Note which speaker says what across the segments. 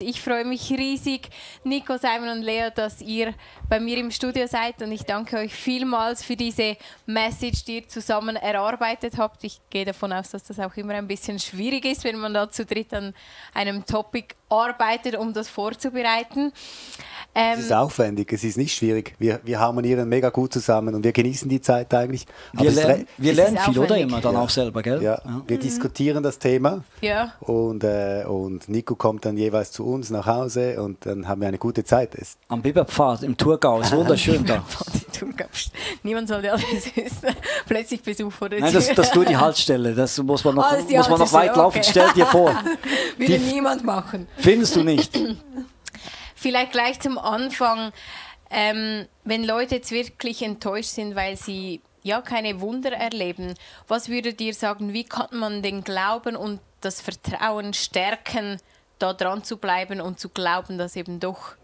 Speaker 1: Ich freue mich riesig, Nico, Simon und Lea, dass ihr bei mir im Studio seid, und ich danke euch vielmals für diese Message, die ihr zusammen erarbeitet habt. Ich gehe davon aus, dass das auch immer ein bisschen schwierig ist, wenn man da zu dritt an einem Topic arbeitet, um das vorzubereiten.
Speaker 2: Es ist aufwendig, es ist nicht schwierig. Wir harmonieren mega gut zusammen und wir genießen die Zeit eigentlich.
Speaker 3: Wir lernen viel, oder immer dann auch selber, gell?
Speaker 2: Ja, wir diskutieren das Thema,
Speaker 1: ja.
Speaker 2: und Nico kommt dann jeweils zu uns nach Hause und dann haben wir eine gute Zeit.
Speaker 3: Am Biberpfad im Thurgau, ist wunderschön da.
Speaker 1: Niemand sollte alles wissen. Plötzlich Besuch vor der
Speaker 3: Nein,
Speaker 1: Tür.
Speaker 3: das ist nur die Haltestelle, das muss man noch weit laufen,
Speaker 1: okay.
Speaker 3: Stell dir vor.
Speaker 1: Würde niemand machen.
Speaker 3: Findest du nicht?
Speaker 1: Vielleicht gleich zum Anfang, wenn Leute jetzt wirklich enttäuscht sind, weil sie ja keine Wunder erleben, was würdet ihr sagen, wie kann man den Glauben und das Vertrauen stärken, da dran zu bleiben und zu glauben, dass eben doch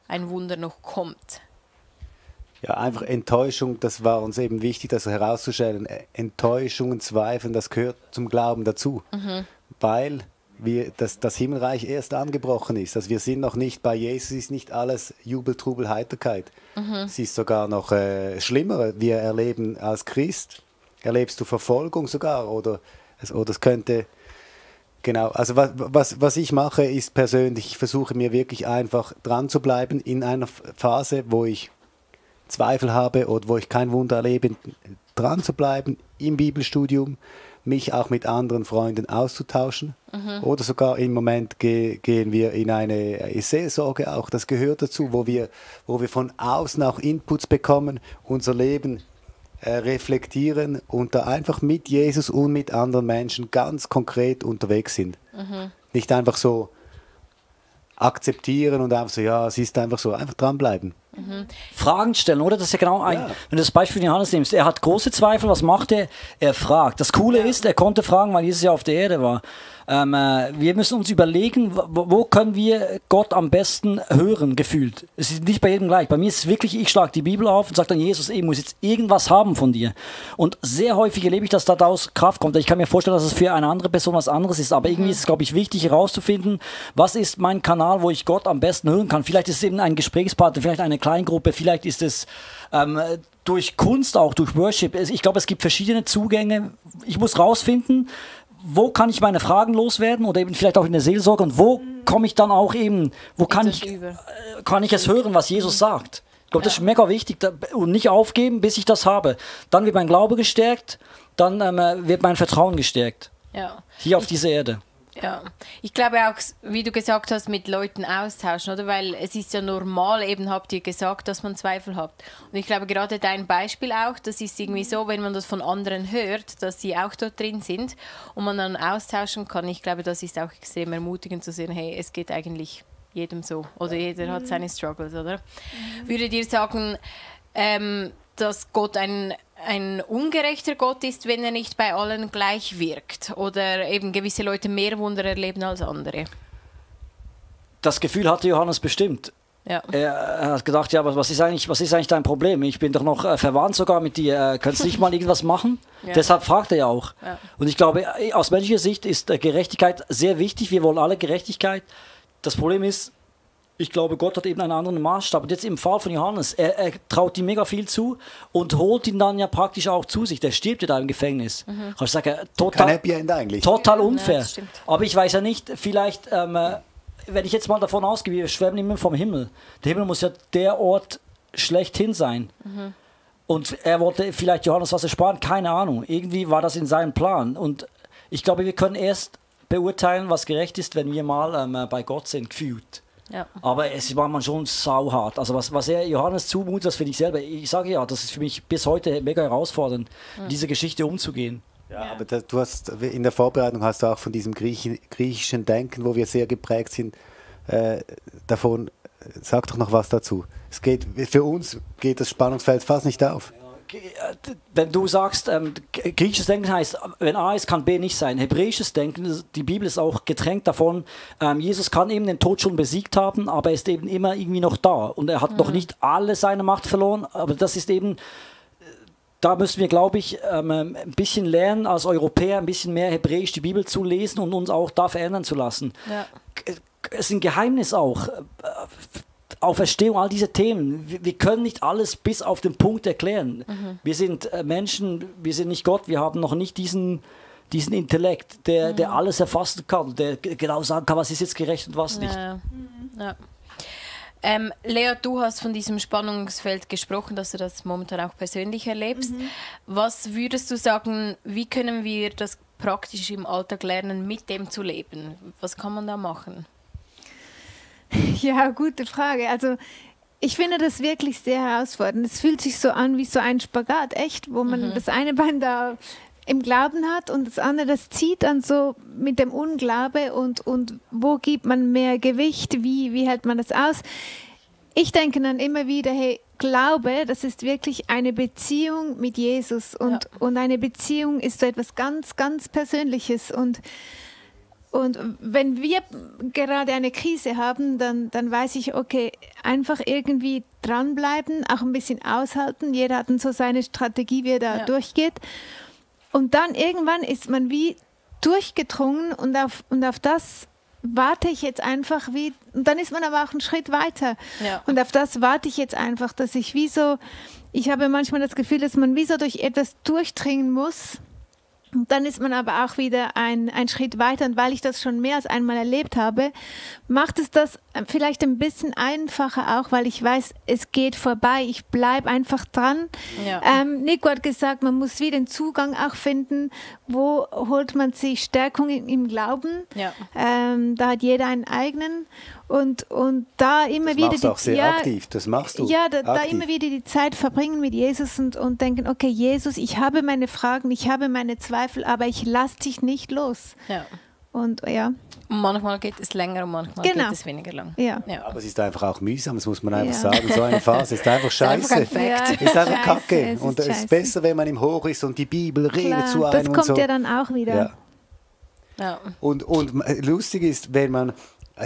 Speaker 1: ein Wunder noch kommt?
Speaker 2: Ja, einfach Enttäuschung, das war uns eben wichtig, das herauszustellen. Enttäuschungen, Zweifeln, das gehört zum Glauben dazu, weil das Himmelreich erst angebrochen ist. Also wir sind noch nicht bei Jesus, ist nicht alles Jubel, Trubel, Heiterkeit. Es ist sogar noch schlimmer. Wir erleben als Christ, erlebst du Verfolgung sogar, oder es könnte, genau, also was ich mache, ist persönlich, ich versuche mir wirklich einfach dran zu bleiben in einer Phase, wo ich Zweifel habe oder wo ich kein Wunder erlebe, dran zu bleiben im Bibelstudium, mich auch mit anderen Freunden auszutauschen. Oder sogar im Moment gehen wir in eine Seelsorge auch, das gehört dazu, wo wir von außen auch Inputs bekommen, unser Leben reflektieren und da einfach mit Jesus und mit anderen Menschen ganz konkret unterwegs sind. Nicht einfach so akzeptieren und einfach so, ja, es ist einfach so, einfach dranbleiben.
Speaker 3: Fragen stellen, oder? Das ist ja genau wenn du das Beispiel Johannes nimmst, er hat große Zweifel, was macht er? Er fragt. Das Coole ist, er konnte fragen, weil Jesus ja auf der Erde war. Wir müssen uns überlegen, wo können wir Gott am besten hören, gefühlt. Es ist nicht bei jedem gleich. Bei mir ist es wirklich, ich schlage die Bibel auf und sage dann, Jesus, ich muss jetzt irgendwas haben von dir. Und sehr häufig erlebe ich, dass daraus Kraft kommt. Ich kann mir vorstellen, dass es für eine andere Person was anderes ist, aber irgendwie ist es, glaube ich, wichtig herauszufinden, was ist mein Kanal, wo ich Gott am besten hören kann. Vielleicht ist es eben ein Gesprächspartner, vielleicht eine Kleingruppe, vielleicht ist es durch Kunst auch, durch Worship. Ich glaube, es gibt verschiedene Zugänge. Ich muss rausfinden, wo kann ich meine Fragen loswerden oder eben vielleicht auch in der Seelsorge, und wo komme ich dann auch eben, wo kann ich es hören, was Jesus sagt. Ich glaube, das ist mega wichtig, und nicht aufgeben, bis ich das habe. Dann wird mein Glaube gestärkt, dann wird mein Vertrauen gestärkt. Ja. Hier auf dieser Erde.
Speaker 1: Ja, ich glaube auch, wie du gesagt hast, mit Leuten austauschen, oder? Weil es ist ja normal, eben habt ihr gesagt, dass man Zweifel hat. Und ich glaube, gerade dein Beispiel auch, das ist irgendwie so, wenn man das von anderen hört, dass sie auch dort drin sind und man dann austauschen kann. Ich glaube, das ist auch extrem ermutigend zu sehen, hey, es geht eigentlich jedem so. Oder jeder hat seine Struggles, oder? Würdet ihr sagen, dass Gott ein ungerechter Gott ist, wenn er nicht bei allen gleich wirkt? Oder eben gewisse Leute mehr Wunder erleben als andere?
Speaker 3: Das Gefühl hatte Johannes bestimmt. Ja. Er hat gedacht, ja, aber was ist eigentlich dein Problem? Ich bin doch noch verwandt sogar mit dir. Kannst du nicht mal irgendwas machen? Ja. Deshalb fragt er ja auch. Ja. Und ich glaube, aus menschlicher Sicht ist Gerechtigkeit sehr wichtig. Wir wollen alle Gerechtigkeit. Das Problem ist, ich glaube, Gott hat eben einen anderen Maßstab. Und jetzt im Fall von Johannes, er traut ihm mega viel zu und holt ihn dann ja praktisch auch zu sich. Der stirbt ja da im Gefängnis. Kannst du sagen,
Speaker 2: kein Happy End eigentlich.
Speaker 3: Total unfair. Ja, aber ich weiß ja nicht, vielleicht, wenn ich jetzt mal davon ausgehe, wir schwärmen immer vom Himmel. Der Himmel muss ja der Ort schlechthin sein. Und er wollte vielleicht Johannes was ersparen, keine Ahnung. Irgendwie war das in seinem Plan. Und ich glaube, wir können erst beurteilen, was gerecht ist, wenn wir mal bei Gott sind, gefühlt. Ja. Aber es war man schon sauhart. Also was er Johannes zumutet, das finde ich selber. Ich sage ja, das ist für mich bis heute mega herausfordernd, mit dieser Geschichte umzugehen.
Speaker 2: Ja, aber du hast in der Vorbereitung hast du auch von diesem griechischen Denken, wo wir sehr geprägt sind, davon. Sag doch noch was dazu. Für uns geht das Spannungsfeld fast nicht auf.
Speaker 3: Wenn du sagst, griechisches Denken heißt, wenn A ist, kann B nicht sein. Hebräisches Denken, die Bibel ist auch getränkt davon, Jesus kann eben den Tod schon besiegt haben, aber er ist eben immer irgendwie noch da. Und er hat noch nicht alle seine Macht verloren, aber das ist eben, da müssen wir, glaube ich, ein bisschen lernen als Europäer, ein bisschen mehr Hebräisch die Bibel zu lesen und uns auch da verändern zu lassen. Ja. es ist ein Geheimnis auch. Auferstehung, all diese Themen. Wir können nicht alles bis auf den Punkt erklären. Wir sind Menschen, wir sind nicht Gott, wir haben noch nicht diesen Intellekt, der alles erfassen kann, der genau sagen kann, was ist jetzt gerecht und was nicht.
Speaker 1: Ja. Lea, du hast von diesem Spannungsfeld gesprochen, dass du das momentan auch persönlich erlebst. Was würdest du sagen, wie können wir das praktisch im Alltag lernen, mit dem zu leben? Was kann man da machen?
Speaker 4: Ja, gute Frage. Also ich finde das wirklich sehr herausfordernd. Es fühlt sich so an wie so ein Spagat, echt, wo man das eine Bein da im Glauben hat und das andere, das zieht dann so mit dem Unglaube und wo gibt man mehr Gewicht, wie hält man das aus? Ich denke dann immer wieder, hey, Glaube, das ist wirklich eine Beziehung mit Jesus und eine Beziehung ist so etwas ganz, ganz Persönliches und wenn wir gerade eine Krise haben, dann weiß ich, okay, einfach irgendwie dranbleiben, auch ein bisschen aushalten. Jeder hat dann so seine Strategie, wie er da durchgeht. Und dann irgendwann ist man wie durchgedrungen und auf das warte ich jetzt einfach wie, und dann ist man aber auch einen Schritt weiter. Ja. Und auf das warte ich jetzt einfach, dass ich ich habe manchmal das Gefühl, dass man wie so durch etwas durchdringen muss. Und dann ist man aber auch wieder ein Schritt weiter. Und weil ich das schon mehr als einmal erlebt habe, macht es das vielleicht ein bisschen einfacher auch, weil ich weiß, es geht vorbei. Ich bleibe einfach dran. Ja. Nico hat gesagt, man muss wieder den Zugang auch finden. Wo holt man sich Stärkung im Glauben? Ja. Da hat jeder einen eigenen. Und da immer wieder...
Speaker 2: Das machst du auch sehr aktiv, das machst du.
Speaker 4: Ja, da immer wieder die Zeit verbringen mit Jesus und denken, okay, Jesus, ich habe meine Fragen, ich habe meine Zweifel, aber ich lasse dich nicht los. Ja. Und ja.
Speaker 1: Manchmal geht es länger und manchmal geht es weniger lang.
Speaker 4: Ja.
Speaker 2: Ja. Aber es ist einfach auch mühsam, das muss man einfach sagen. So eine Phase ist einfach scheiße. Ist einfach Kacke. Und es ist besser, wenn man im Hoch ist und die Bibel redet zu einem.
Speaker 4: Das kommt
Speaker 2: und so.
Speaker 4: Ja dann auch wieder.
Speaker 2: Ja. Und lustig ist, wenn man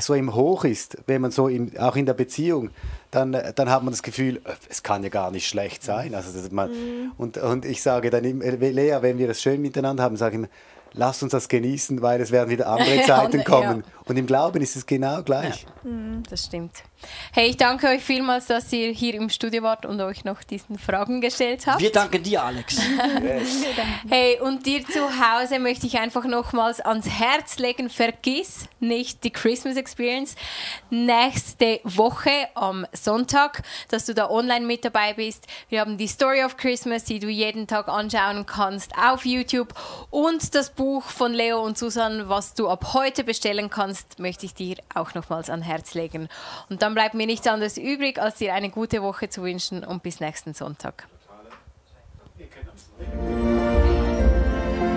Speaker 2: so im Hoch ist, wenn man so auch in der Beziehung, dann hat man das Gefühl, es kann ja gar nicht schlecht sein. Also und ich sage dann immer, Lea, wenn wir das schön miteinander haben, sage ich immer, lasst uns das genießen, weil es werden wieder andere Zeiten kommen. Ja. Und im Glauben ist es genau gleich.
Speaker 1: Ja, das stimmt. Hey, ich danke euch vielmals, dass ihr hier im Studio wart und euch noch diesen Fragen gestellt habt.
Speaker 3: Wir danken dir, Alex.
Speaker 1: Hey, und dir zu Hause möchte ich einfach nochmals ans Herz legen, vergiss nicht die Christmas Experience nächste Woche am Sonntag, dass du da online mit dabei bist. Wir haben die Story of Christmas, die du jeden Tag anschauen kannst auf YouTube und das Buch von Leo und Susan, was du ab heute bestellen kannst, möchte ich dir auch nochmals ans Herz legen. Und dann bleibt mir nichts anderes übrig, als dir eine gute Woche zu wünschen und bis nächsten Sonntag.